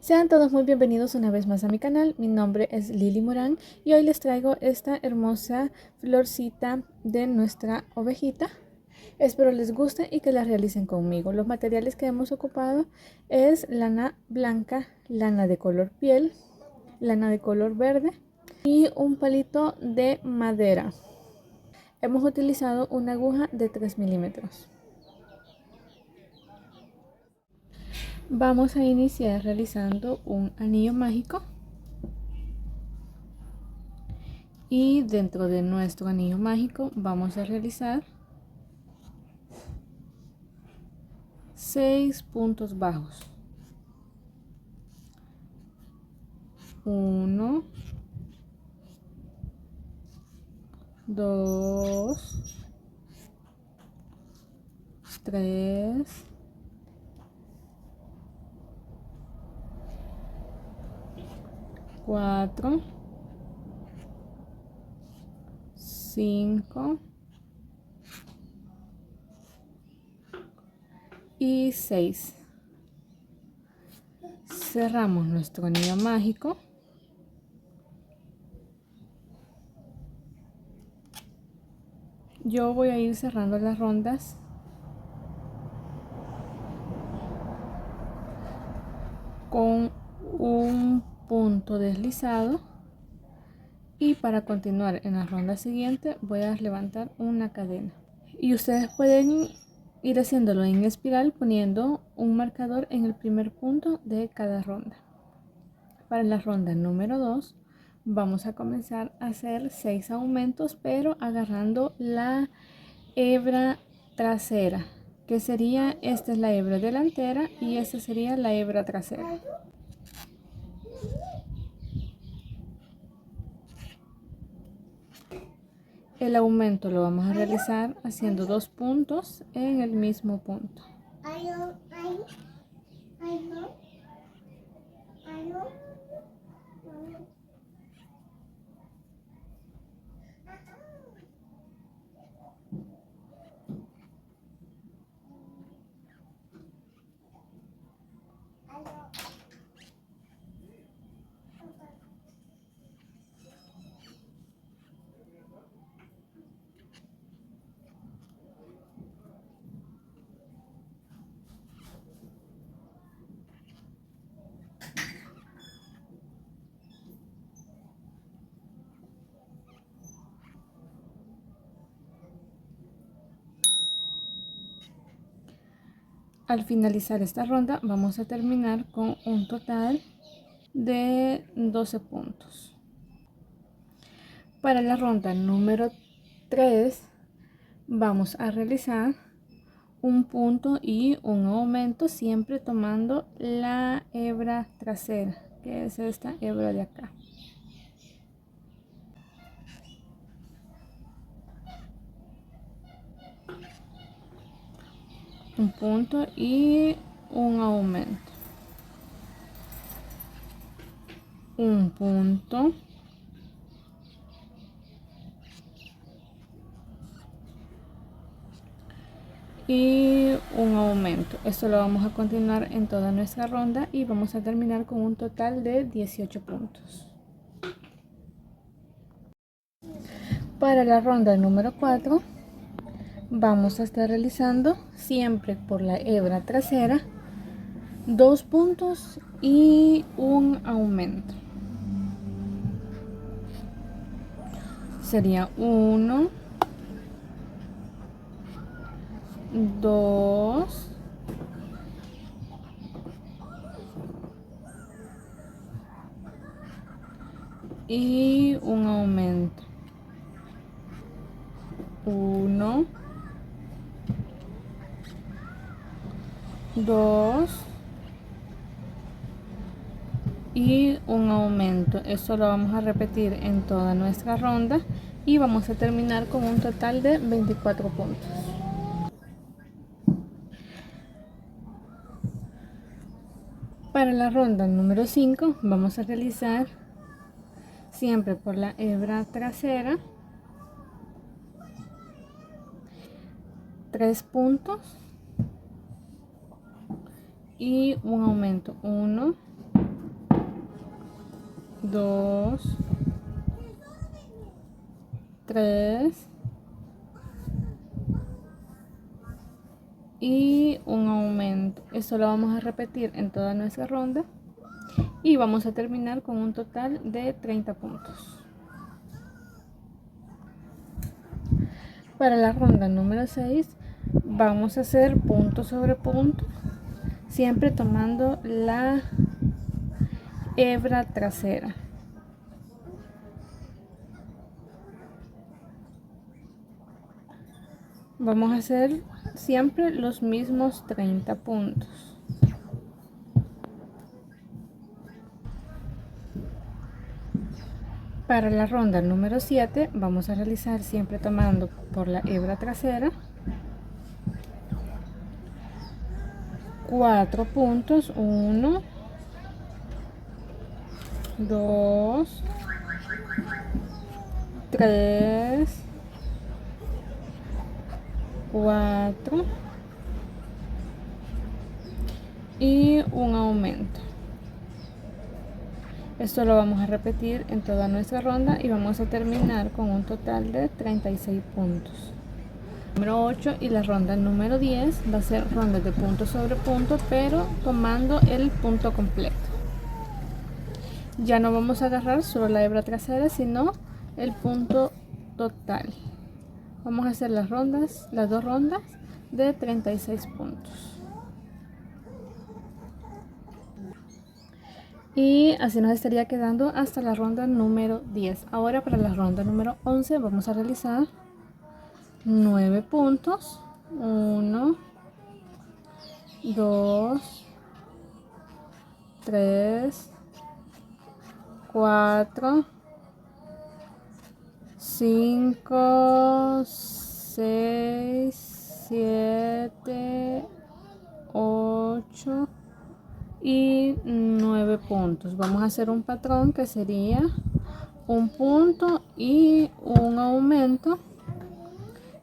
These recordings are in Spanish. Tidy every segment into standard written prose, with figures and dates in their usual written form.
Sean todos muy bienvenidos una vez más a mi canal. Mi nombre es Lili Morán y hoy les traigo esta hermosa florcita de nuestra ovejita. Espero les guste y que la realicen conmigo. Los materiales que hemos ocupado es lana blanca, lana de color piel, lana de color verde y un palito de madera. Hemos utilizado una aguja de 3 milímetros. Vamos a iniciar realizando un anillo mágico. Y dentro de nuestro anillo mágico vamos a realizar 6 puntos bajos. 1, 2, 3, 4, 5 y 6. Cerramos nuestro anillo mágico. Yo voy a ir cerrando las rondas con un punto deslizado, y para continuar en la ronda siguiente voy a levantar una cadena. Y ustedes pueden ir haciéndolo en espiral poniendo un marcador en el primer punto de cada ronda. Para la ronda número 2 vamos a comenzar a hacer 6 aumentos, pero agarrando la hebra trasera, que sería, esta es la hebra delantera y esta sería la hebra trasera. El aumento lo vamos a realizar haciendo 2 puntos en el mismo punto. Al finalizar esta ronda vamos a terminar con un total de 12 puntos. Para la ronda número 3 vamos a realizar un punto y un aumento, siempre tomando la hebra trasera, que es esta hebra de acá. Un punto y un aumento. Un punto y un aumento. Esto lo vamos a continuar en toda nuestra ronda y vamos a terminar con un total de 18 puntos. Para la ronda número 4 vamos a estar realizando siempre por la hebra trasera 2 puntos y un aumento. Sería 1, 2, y un aumento. 1, 2 y un aumento. Esto lo vamos a repetir en toda nuestra ronda y vamos a terminar con un total de 24 puntos. Para la ronda número 5 vamos a realizar siempre por la hebra trasera 3 puntos y un aumento. 1, 2, 3 y un aumento. Esto lo vamos a repetir en toda nuestra ronda y vamos a terminar con un total de 30 puntos. Para la ronda número 6 vamos a hacer punto sobre punto, siempre tomando la hebra trasera. Vamos a hacer siempre los mismos 30 puntos. Para la ronda número 7 vamos a realizar siempre tomando por la hebra trasera 4 puntos, 1, 2, 3, 4 y un aumento. Esto lo vamos a repetir en toda nuestra ronda y vamos a terminar con un total de 36 puntos. Número 8 y la ronda número 10 va a ser ronda de punto sobre punto, pero tomando el punto completo. Ya no vamos a agarrar solo la hebra trasera, sino el punto total. Vamos a hacer las dos rondas de 36 puntos. Y así nos estaría quedando hasta la ronda número 10. Ahora para la ronda número 11 vamos a realizar 9 puntos. 1, 2, 3, 4, 5, 6, 7, 8 y 9 puntos. Vamos a hacer un patrón que sería un punto y un aumento.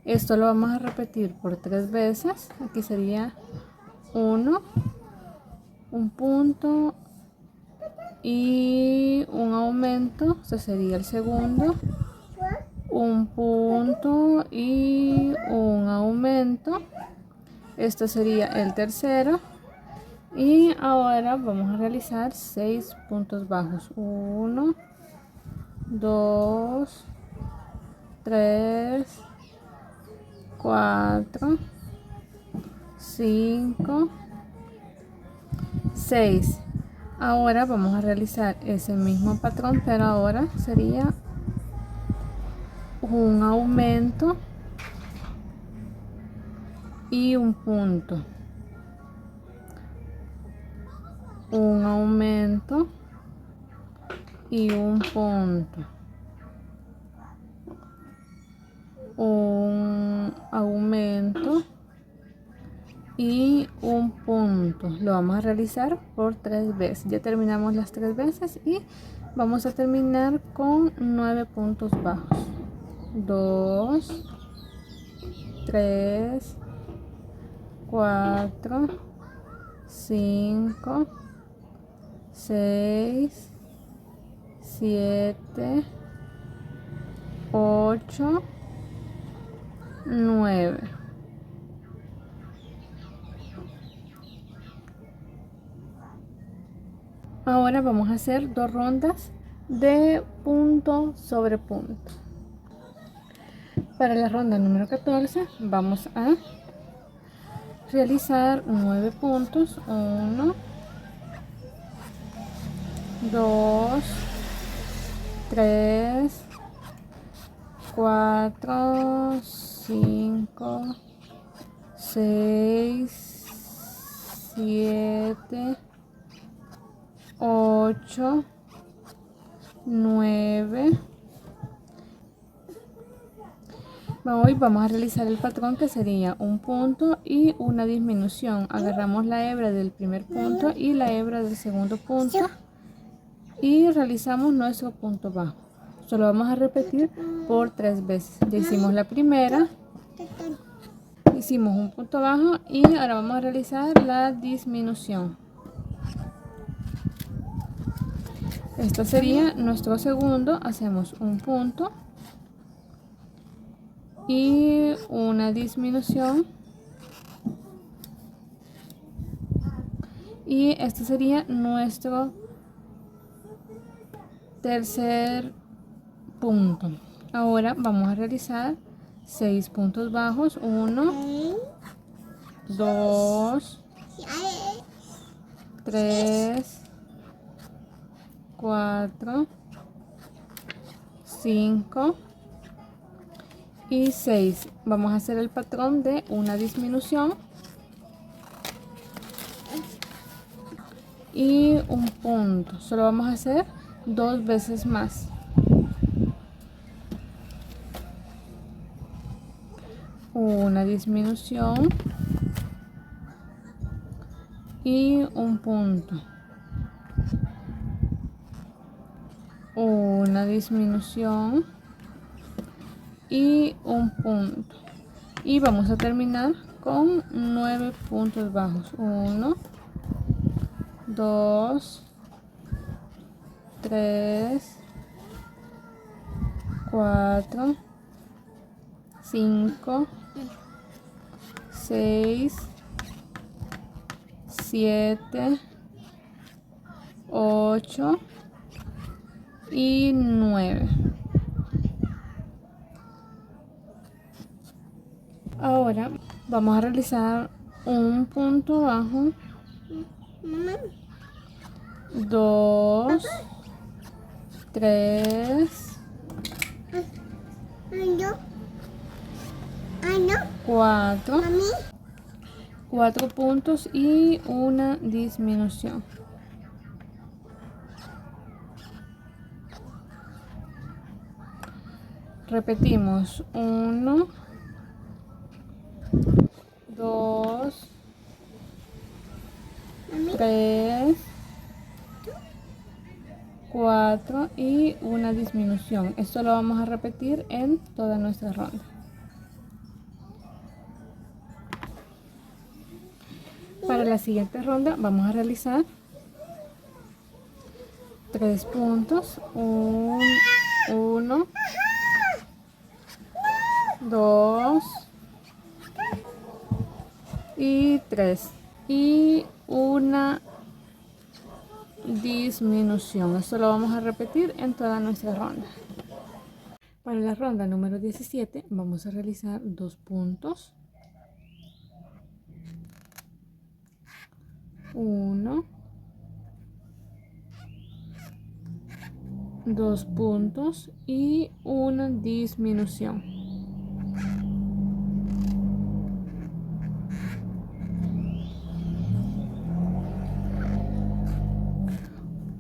Esto lo vamos a repetir por 3 veces. Aquí sería 1, un punto y un aumento. Este sería el segundo. Un punto y un aumento. Esto sería el tercero. Y ahora vamos a realizar 6 puntos bajos. 1, 2, 3, 4, 5, 6. Ahora vamos a realizar ese mismo patrón, pero ahora sería un aumento y un punto. Un aumento y un punto. Un aumento y un punto. Lo vamos a realizar por 3 veces. Ya terminamos las 3 veces y vamos a terminar con 9 puntos bajos. 2, 3, 4, 5, 6, 7, 8, 9. Ahora vamos a hacer 2 rondas de punto sobre punto. Para la ronda número 14 vamos a realizar 9 puntos. 1, 2, 3, 4, 5, 6, 7, 8, 9. Hoy vamos a realizar el patrón que sería un punto y una disminución. Agarramos la hebra del primer punto y la hebra del segundo punto y realizamos nuestro punto bajo. Esto lo vamos a repetir por 3 veces. Ya hicimos la primera, hicimos un punto bajo y ahora vamos a realizar la disminución. Este sería nuestro segundo. Hacemos un punto y una disminución. Y este sería nuestro tercer punto. Ahora vamos a realizar 6 puntos bajos. 1, 2, 3, 4, 5 y 6. Vamos a hacer el patrón de una disminución y un punto. Solo vamos a hacer 2 veces más. Una disminución y un punto. Una disminución y un punto. Y vamos a terminar con 9 puntos bajos. 1, 2, 3, 4, 5, 6, 7, 8 y 9. Ahora vamos a realizar un punto bajo, 2, 3, 4, 4 puntos y una disminución. Repetimos. 1, 2, 3, 4 y una disminución. Esto lo vamos a repetir en toda nuestra ronda. Para la siguiente ronda vamos a realizar 3 puntos. 1, 2 y 3 y una disminución. Esto lo vamos a repetir en toda nuestra ronda. Para la ronda número 17 vamos a realizar 2 puntos. 1, 2 puntos y una disminución.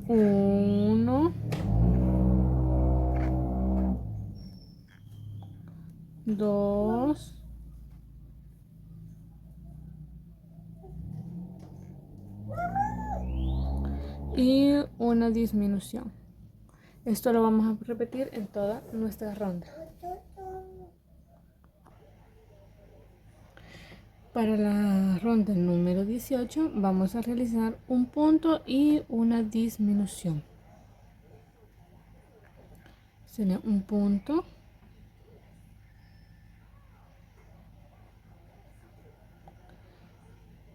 1, 2, y una disminución. Esto lo vamos a repetir en toda nuestra ronda. Para la ronda número 18 vamos a realizar un punto y una disminución. Sería un punto,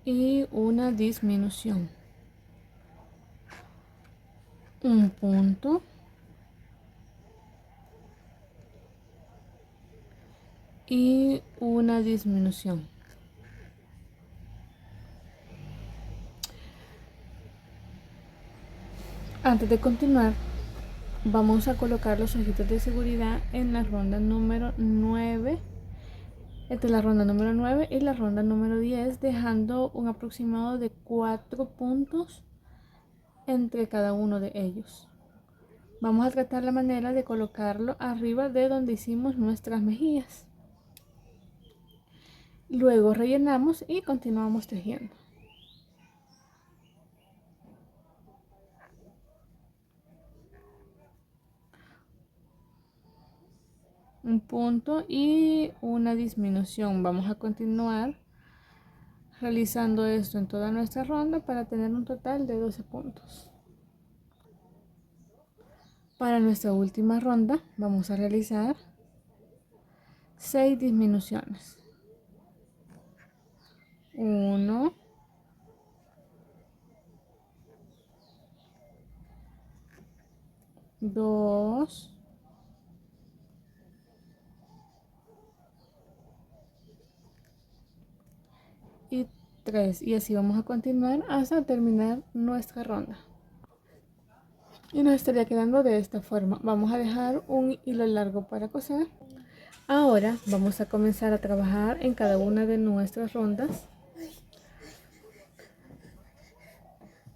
y una disminución. Un punto y una disminución. Antes de continuar, vamos a colocar los ojitos de seguridad en la ronda número 9. Esta es la ronda número 9 y la ronda número 10, dejando un aproximado de 4 puntos entre cada uno de ellos. Vamos a tratar la manera de colocarlo arriba de donde hicimos nuestras mejillas. Luego rellenamos y continuamos tejiendo. Un punto y una disminución. Vamos a continuar realizando esto en toda nuestra ronda para tener un total de 12 puntos. Para nuestra última ronda vamos a realizar 6 disminuciones. 1, 2, 3, y así vamos a continuar hasta terminar nuestra ronda. Y nos estaría quedando de esta forma. Vamos a dejar un hilo largo para coser. Ahora vamos a comenzar a trabajar en cada una de nuestras rondas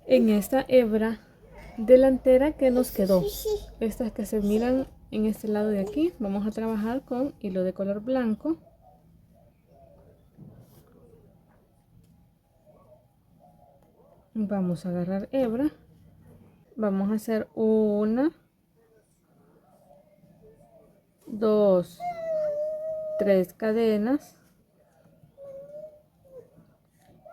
en esta hebra delantera que nos quedó. Estas que se miran en este lado de aquí, vamos a trabajar con hilo de color blanco. Vamos a agarrar hebra, vamos a hacer 1, 2, 3 cadenas.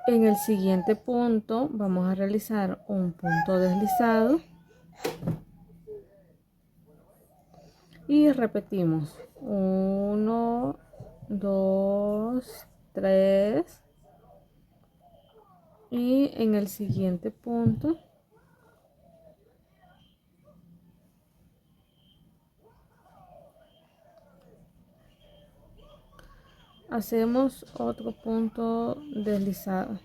En el siguiente punto vamos a realizar un punto deslizado y repetimos 1, 2, 3, y en el siguiente punto hacemos otro punto deslizado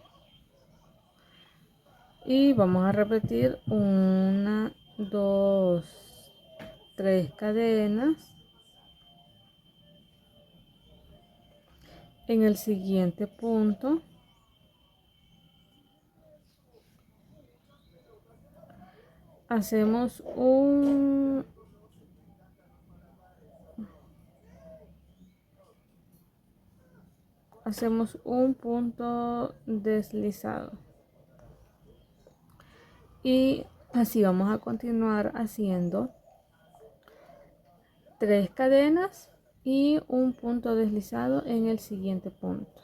y vamos a repetir 1, 2, 3 cadenas. En el siguiente punto hacemos un punto deslizado y así vamos a continuar haciendo 3 cadenas y un punto deslizado en el siguiente punto.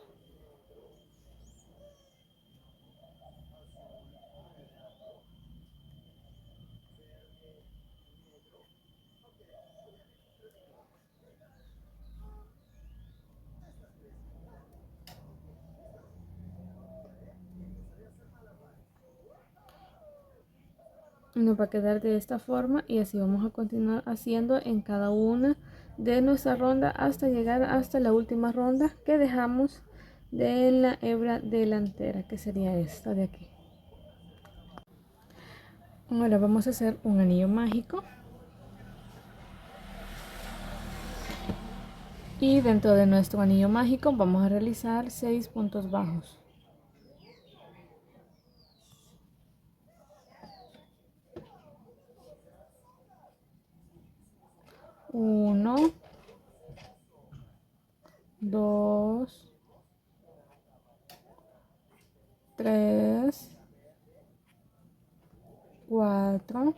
Nos va a quedar de esta forma y así vamos a continuar haciendo en cada una de nuestra ronda hasta llegar hasta la última ronda que dejamos de la hebra delantera, que sería esta de aquí. Ahora vamos a hacer un anillo mágico y dentro de nuestro anillo mágico vamos a realizar 6 puntos bajos. 1, 2, 3, 4,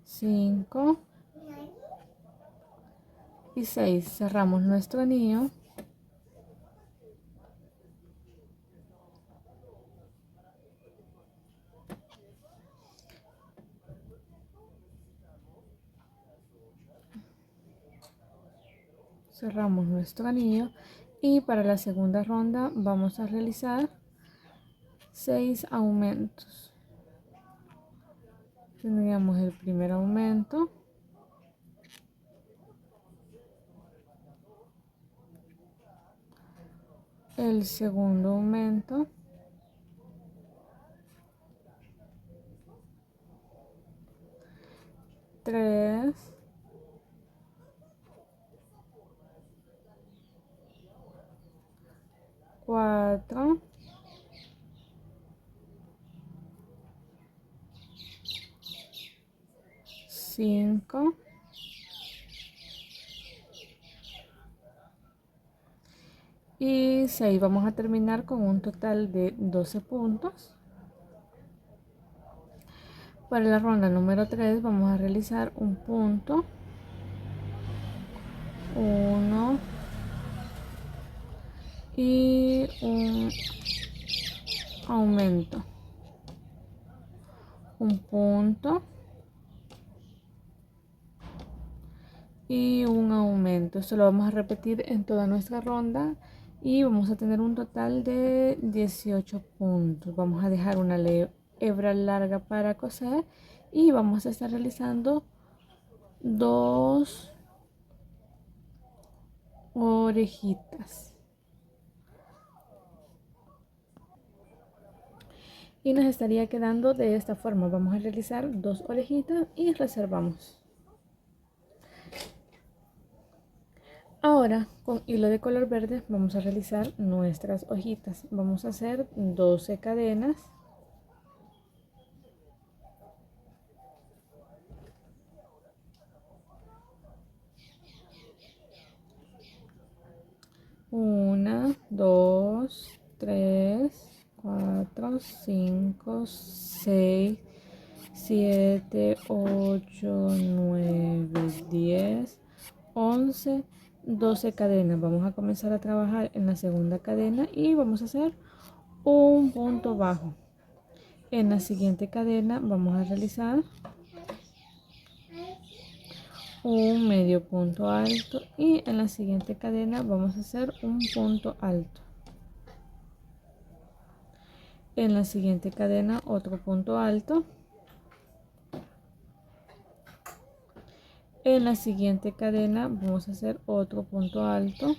5 y 6. Cerramos nuestro anillo. Cerramos nuestro anillo y para la segunda ronda vamos a realizar 6 aumentos. Tendríamos el primer aumento, el segundo aumento, tres, cuatro, 5 y 6. Vamos a terminar con un total de 12 puntos. Para la ronda número 3 vamos a realizar un punto, 1 y un aumento, un punto y un aumento. Esto lo vamos a repetir en toda nuestra ronda y vamos a tener un total de 18 puntos. Vamos a dejar una hebra larga para coser y vamos a estar realizando 2 orejitas. Y nos estaría quedando de esta forma. Vamos a realizar 2 orejitas y reservamos. Ahora con hilo de color verde vamos a realizar nuestras hojitas. Vamos a hacer 12 cadenas. Una, dos, tres, cuatro, cinco, seis, 7, 8, 9, 10, 11, 12 cadenas. Vamos a comenzar a trabajar en la segunda cadena y vamos a hacer un punto bajo. En la siguiente cadena vamos a realizar un medio punto alto y en la siguiente cadena vamos a hacer un punto alto. En la siguiente cadena otro punto alto. En la siguiente cadena vamos a hacer otro punto alto.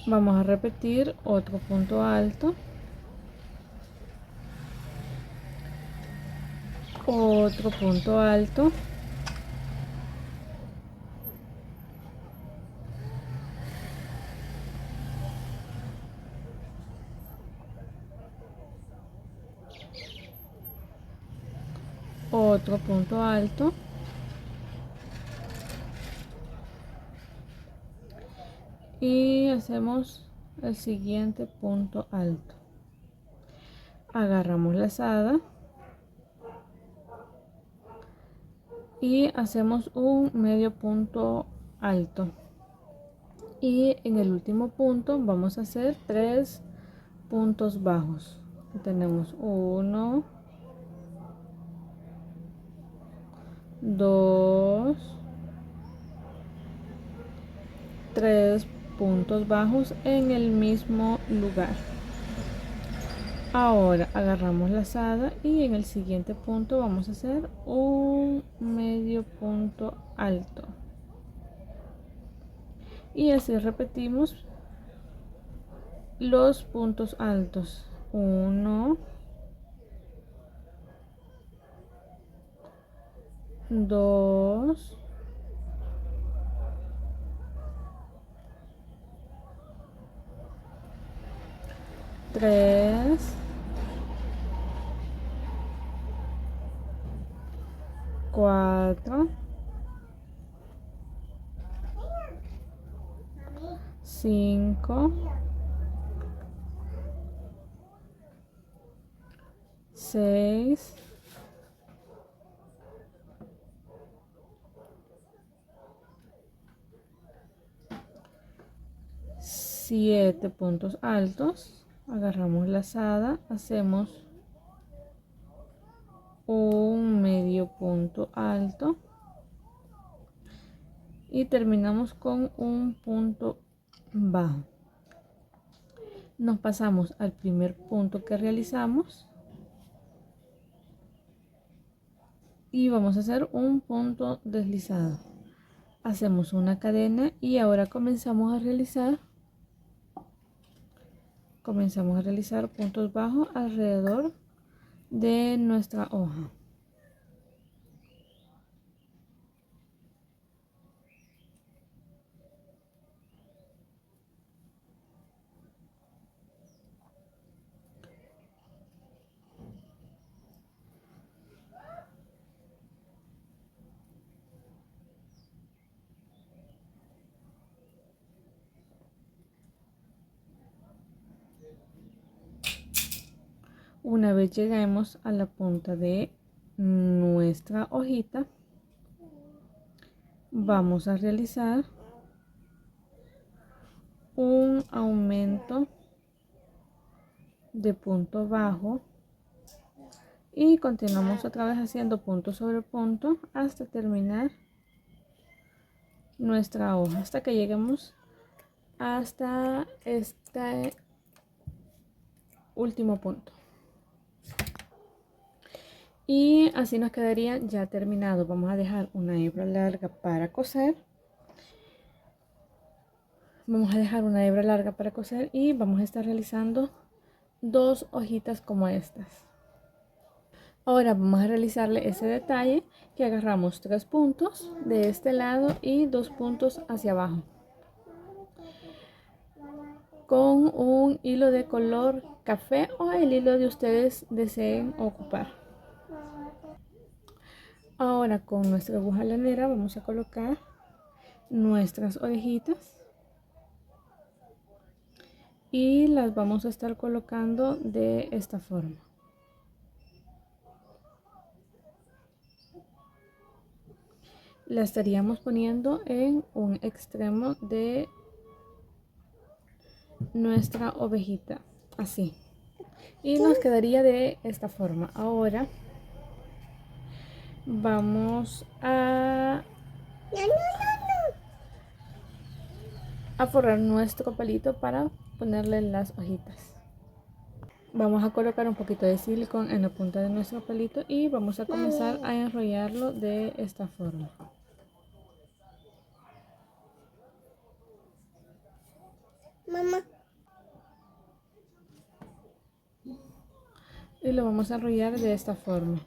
Vamos a repetir otro punto alto. Otro punto alto. Otro punto alto. Y hacemos el siguiente punto alto. Agarramos la lazada y hacemos un medio punto alto. Y en el último punto vamos a hacer 3 puntos bajos. Tenemos 1, 2, 3 puntos bajos en el mismo lugar. Ahora agarramos la lazada y en el siguiente punto vamos a hacer un medio punto alto. Y así repetimos los puntos altos. 1, 2, 3, 4, 5, 6, 7 puntos altos. Agarramos la lazada, hacemos un medio punto alto y terminamos con un punto bajo. Nos pasamos al primer punto que realizamos y vamos a hacer un punto deslizado. Hacemos una cadena y ahora comenzamos a realizar puntos bajos alrededor de nuestra hoja. Una vez lleguemos a la punta de nuestra hojita, vamos a realizar un aumento de punto bajo y continuamos otra vez haciendo punto sobre punto hasta terminar nuestra hoja, hasta que lleguemos hasta este último punto. Y así nos quedaría ya terminado. Vamos a dejar una hebra larga para coser. Vamos a dejar una hebra larga para coser y vamos a estar realizando 2 hojitas como estas. Ahora vamos a realizarle ese detalle que agarramos 3 puntos de este lado y 2 puntos hacia abajo con un hilo de color café o el hilo de ustedes deseen ocupar. Ahora con nuestra aguja lanera vamos a colocar nuestras orejitas y las vamos a estar colocando de esta forma. La estaríamos poniendo en un extremo de nuestra ovejita, así, y nos quedaría de esta forma. Ahora vamos a forrar nuestro palito para ponerle las hojitas. Vamos a colocar un poquito de silicón en la punta de nuestro palito y vamos a comenzar a enrollarlo de esta forma. Mamá. Y lo vamos a enrollar de esta forma.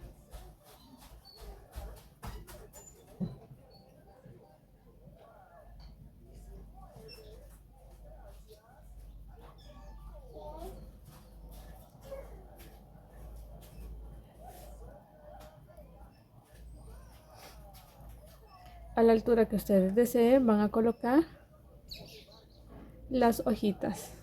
A la altura que ustedes deseen van a colocar las hojitas.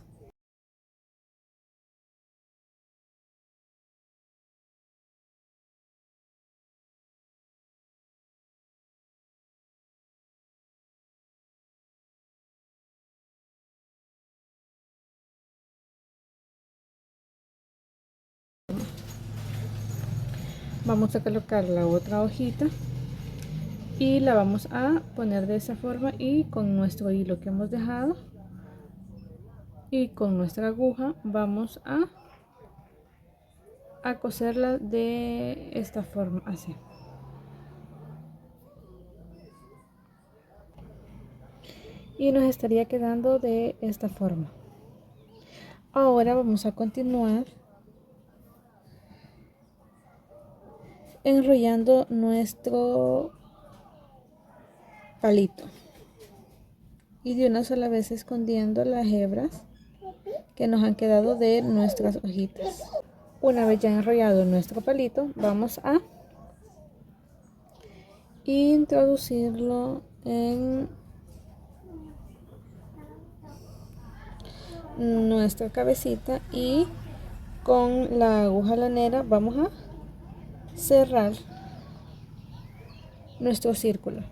Vamos a colocar la otra hojita y la vamos a poner de esa forma y con nuestro hilo que hemos dejado y con nuestra aguja vamos a coserla de esta forma, así. Y nos estaría quedando de esta forma. Ahora vamos a continuar enrollando nuestro palito y de una sola vez escondiendo las hebras que nos han quedado de nuestras hojitas. Una vez ya enrollado nuestro palito, vamos a introducirlo en nuestra cabecita y con la aguja lanera vamos a cerrar nuestro círculo.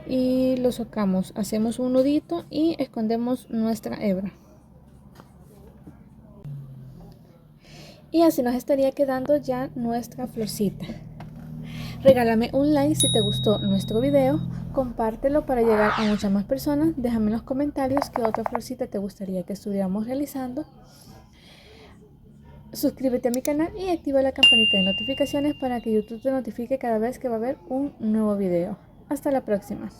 Y lo sacamos, hacemos un nudito y escondemos nuestra hebra. Y así nos estaría quedando ya nuestra florcita. Regálame un like si te gustó nuestro video, compártelo para llegar a muchas más personas, déjame en los comentarios qué otra florcita te gustaría que estuviéramos realizando. Suscríbete a mi canal y activa la campanita de notificaciones para que YouTube te notifique cada vez que va a haber un nuevo video. Hasta la próxima.